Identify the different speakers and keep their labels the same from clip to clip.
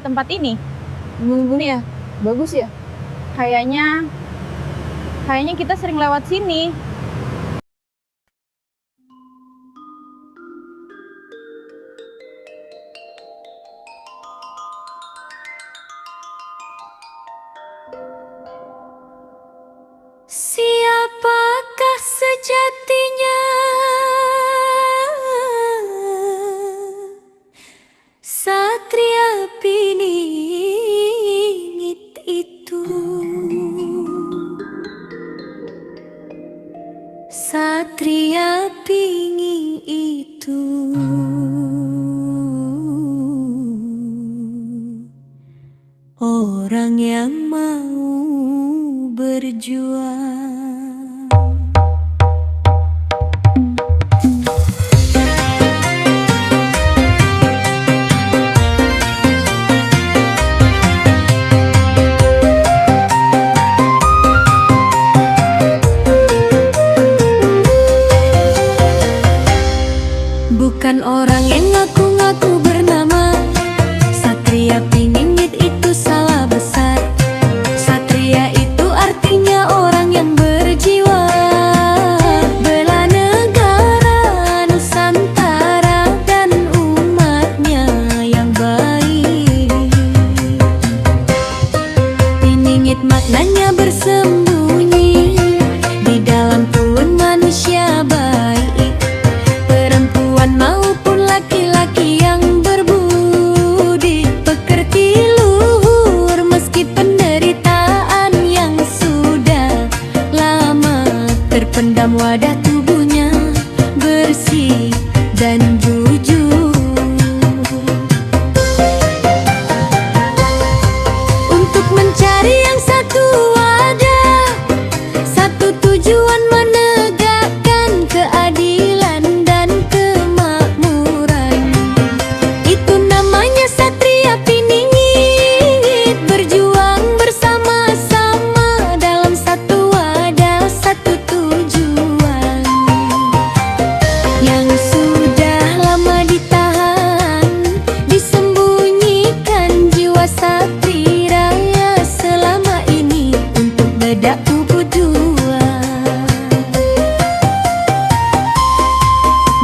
Speaker 1: tempat ini?
Speaker 2: Ini ya, bagus ya.
Speaker 1: Kayaknya kita sering lewat sini.
Speaker 3: Siapakah sejatinya Satria Piningit itu? Satria Pingi itu orang yang mau berjuang. Bukan orang yang ngaku-ngaku bernama Satria Piningit, itu salah besar. Satria itu artinya orang yang berjiwa, bela negara Nusantara dan umatnya yang baik. Piningit maknanya bersembunyi di dalam tubuh manusia baik, maupun laki-laki yang berbudi, pekerti luhur meski penderitaan yang sudah lama terpendam. Wadah tubuhnya bersih dan jujur untuk mencari yang satu wadah, satu tujuan, menegakkan keadilan dan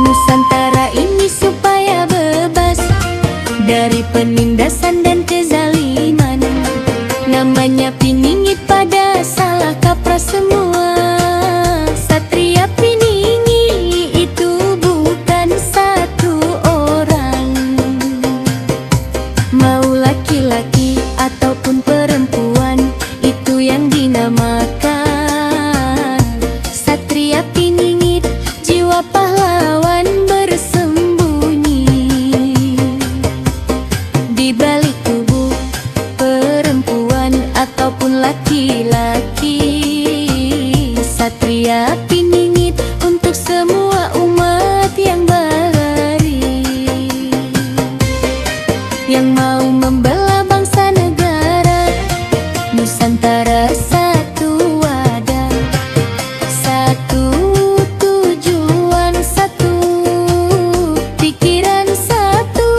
Speaker 3: Nusantara ini supaya bebas dari penindasan dan kezaliman. Namanya Piningit pada salah kaprah semua. Satria Piningit itu bukan satu orang, mau laki-laki ataupun perempuan, itu yang dinamakan Satria Piningit. Jiwa pahlawan bersembunyi di balik tubuh perempuan ataupun laki-laki. Satria Piningit untuk semua umat yang bahari, yang mau membela bangsa negara Nusantara. Satu wadah, satu tujuan, satu pikiran, satu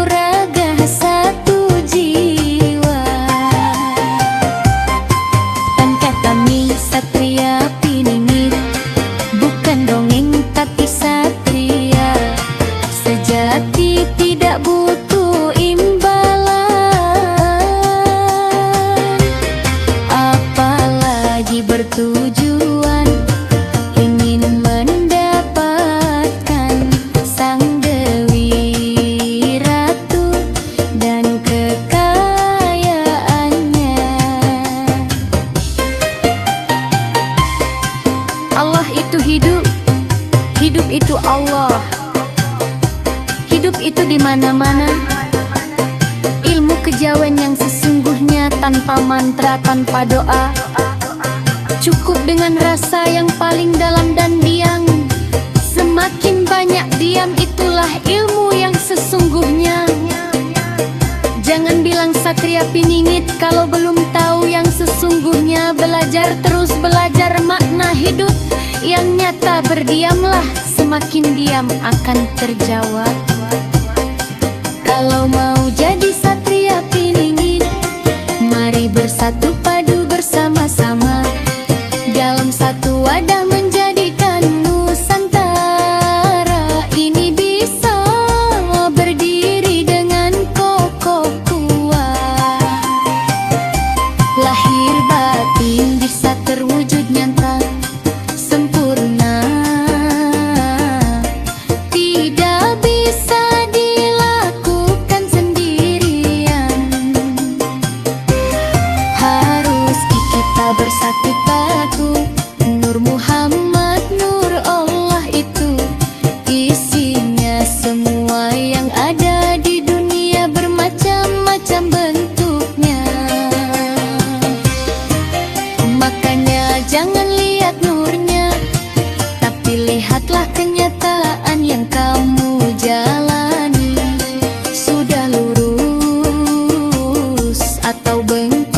Speaker 3: raga, satu jiwa. Pangkat kami Satria Piningit, bukan dongeng tapi satria sejati, tidak butuh imbalan, apalagi bertujuan ingin mendapatkan sang Dewi Ratu dan kekayaannya. Allah itu hidup, hidup itu Allah, hidup itu di mana-mana. Ilmu kejawen yang sesungguhnya tanpa mantra, tanpa doa, cukup dengan rasa yang paling dalam dan diam. Semakin banyak diam, itulah ilmu yang sesungguhnya. Jangan bilang Satria Piningit kalau belum tahu yang sesungguhnya. Belajar terus, belajar makna hidup yang nyata. Berdiamlah, semakin diam akan terjawab. Kalau mau jadi Satria Piningit, ini bersatu padu bersama-sama dalam satu wadah menjadikan Nusantara ini bisa berdiri dengan kokoh kuat. Lahir batin bisa terwujud nyata sempurna, tidak bisa dilakukan sendirian. Harus kita bersatu padu. Nur Muhammad, Nur Allah itu isinya semua yang ada di dunia bermacam-macam bentuknya. Makanya jangan lihat nurnya, tapi lihatlah kenyataan yang kamu jalani. Sudah lurus atau bengkok.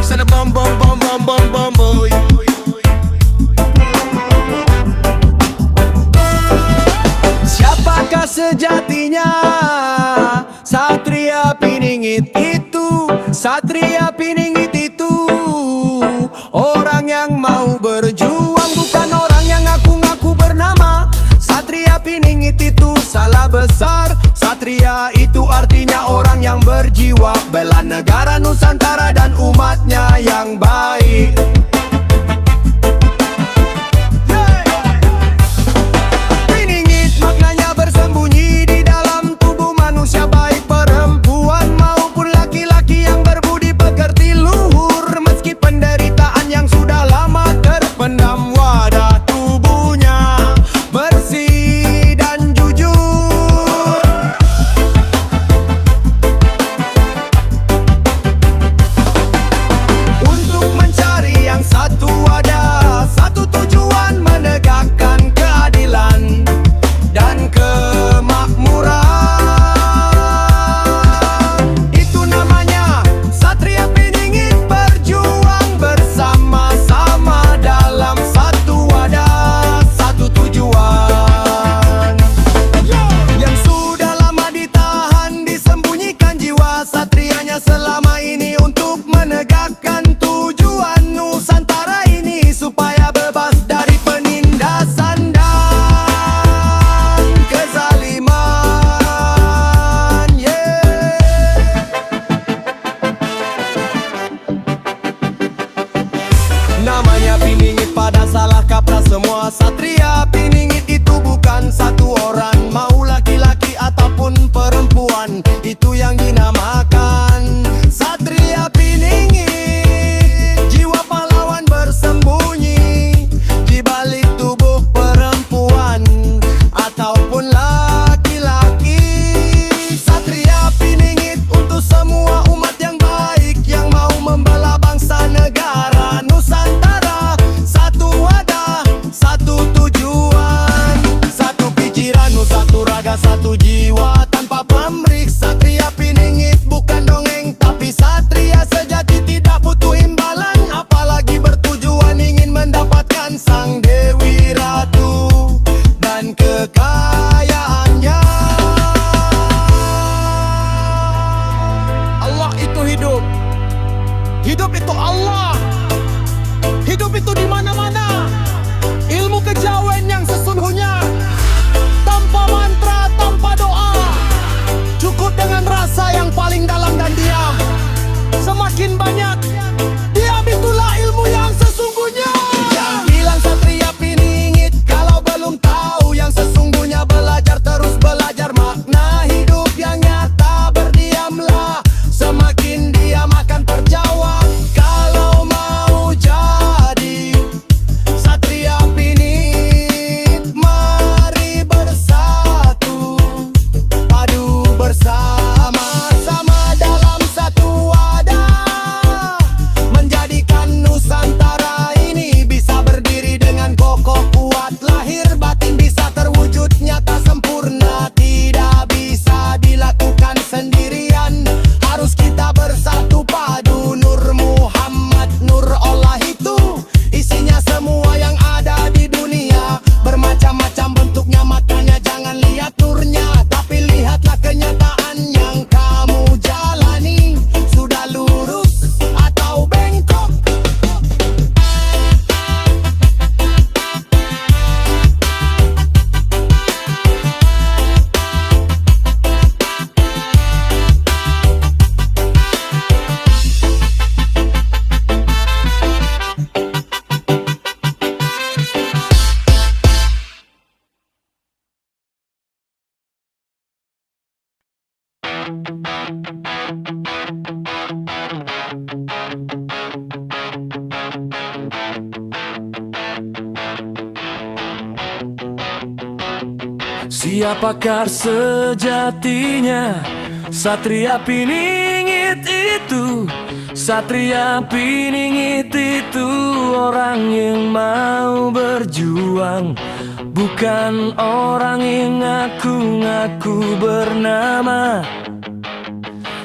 Speaker 4: Sana bom bom bom bom bom bom boy. Siapakah sejatinya Satria Piningit itu? Satria Piningit itu orang yang mau berjuang, bukan orang yang ngaku-ngaku bernama Satria Piningit. Itu salah besar. Satria itu artinya orang yang berjiwa bela negara Nusantara dan umatnya yang baik. Piningit maknanya bersembunyi di dalam tubuh manusia, baik perempuan maupun laki-laki yang berbudi pekerti luhur. Meski penderitaan yang sudah lama terpendam, wadah tubuhnya bersih dan jujur. Untuk mencari yang satu wadah, satu tujuan, menegakkan keadilan dan kemakmuran. Itu namanya Satria Piningit, berjuang bersama-sama dalam satu wadah, satu tujuan. Yang sudah lama ditahan, disembunyikan jiwa satrianya selama ini untuk menegakkan tujuan Nusantara ini supaya bebas dari penindasan dan kezaliman. Namanya Piningit pada salah kaprah semua. Satria Piningit itu bukan satu orang, mau laki-laki ataupun perempuan, itu yang dinamakan Satria Piningit. Jiwa pahlawan bersembunyi di balik tubuh perempuan ataupun laki-laki. Satria Piningit untuk semua umat yang baik yang mau membela bangsa negara Nusantara. Satu wadah, satu tujuan, satu pikiran, satu raga, satu jiwa tanpa pamrih. Satria Piningit bukan dongeng, tapi satria sejati, tidak butuh imbalan, apalagi bertujuan ingin mendapatkan sang Dewi Ratu dan kekayaannya. Allah itu hidup. Hidup itu Allah. Hidup itu di mana-mana. Ilmu kejawen yang sesungguhnya, tanpa mantra, tanpa doa, cukup dengan rasa yang paling dalam dan diam. Semakin banyak diam, itulah ilmu yang sesungguhnya. Yang bilang Satria Piningit kalau belum tahu yang sesungguhnya, belajar terus belajar makna hidup yang nyata. Berdiamlah, semakin diam akan terjawab. Kalau mau jadi
Speaker 5: Siapakah sejatinya Satria Piningit itu? Satria Piningit itu orang yang mau berjuang, bukan orang yang ngaku-ngaku bernama.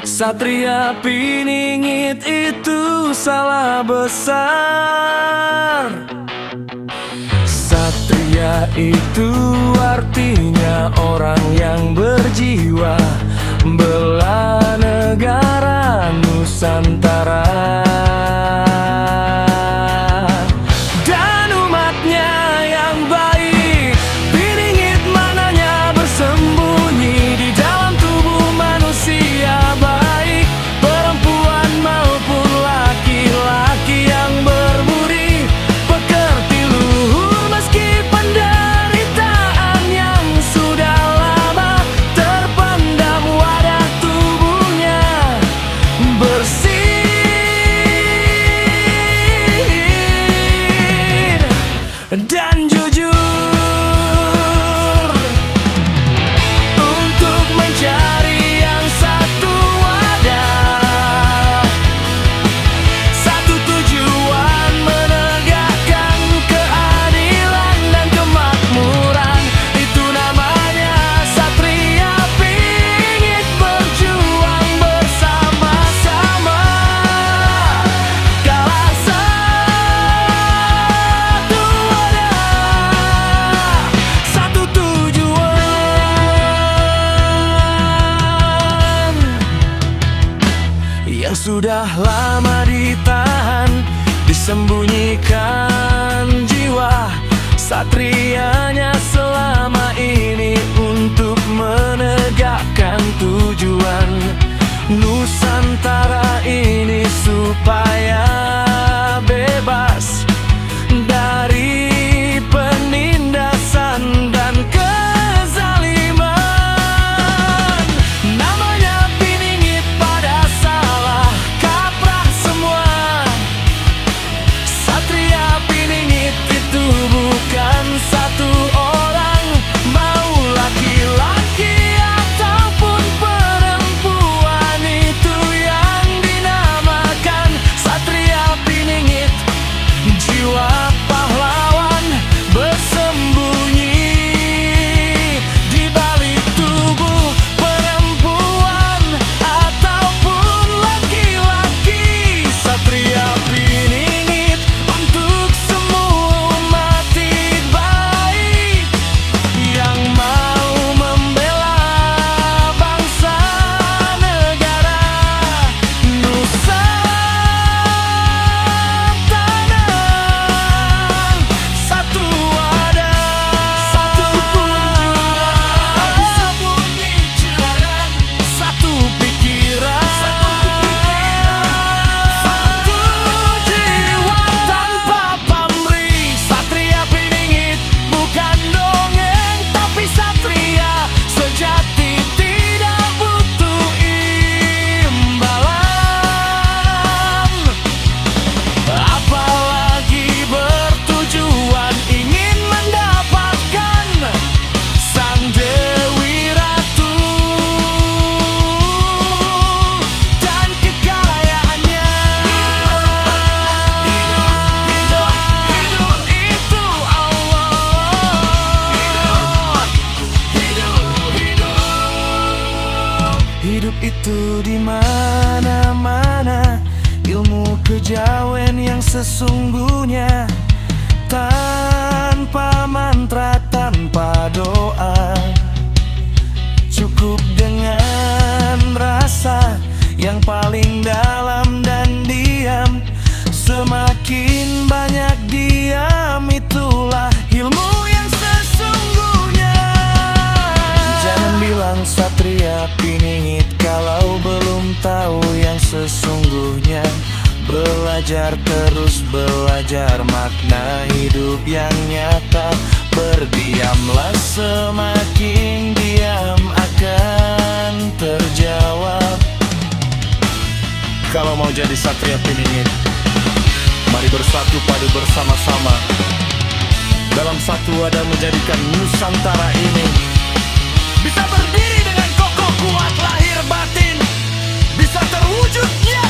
Speaker 5: Satria Piningit itu salah besar. Satria itu artinya orang yang berjiwa bela negara Nusantara dan umatnya yang baik. Piningit mananya bersembunyi di dalam tubuh manusia baik, perempuan maupun laki-laki yang berbudi pekerti luhur meski penderitaan yang sudah lama terpendam wadah tubuhnya bersih dan jujur untuk mencari yang satu wadah, satu tujuan menegakkan keadilan dan kemakmuran. Itu namanya Satria Piningit berjuang bersama-sama. Kalah satu wadah, satu tujuan yang sudah lama ditahan, disembunyikan jiwa satrianya selama ini untuk menegakkan tujuan Nusantara ini supaya bebas dari penindasan dan kezaliman. Namanya Piningit pada salah kaprah semua. Satria Piningit itu bukan satu orang, mau laki-laki ataupun perempuan, itu yang dinamakan Satria Piningit. Jiwa pahlawan bersembunyi di balik tubuh perempuan ataupun laki-laki. Satria Piningit untuk semua umat baik yang mau membela bangsa negara Nusantara. Satu wadah, satu pikiran, satu jiwa tanpa pamrih. Satria Piningit bukan dongeng, tapi satria sejati tidak butuh imbalan, apalagi bertujuan ingin mendapatkan sang Dewi Ratu dan kekayaannya. Hidup itu Allah. Hidup itu di mana-mana, ilmu kejawen yang sesungguhnya, tanpa mantra, tanpa doa, cukup dengan rasa yang paling dalam dan diam. Semakin banyak diam, itulah ilmu yang sesungguhnya. Jangan bilang Satria Piningit kalau belum tahu yang sesungguhnya. Belajar terus belajar makna hidup yang nyata. Berdiamlah, semakin diam akan terjawab.
Speaker 4: Kalau mau jadi Satria Piningit, mari bersatu padu bersama-sama dalam satu wadah menjadikan Nusantara ini
Speaker 5: bisa berdiri dengan kokoh kuat lahir batin, bisa terwujud nyata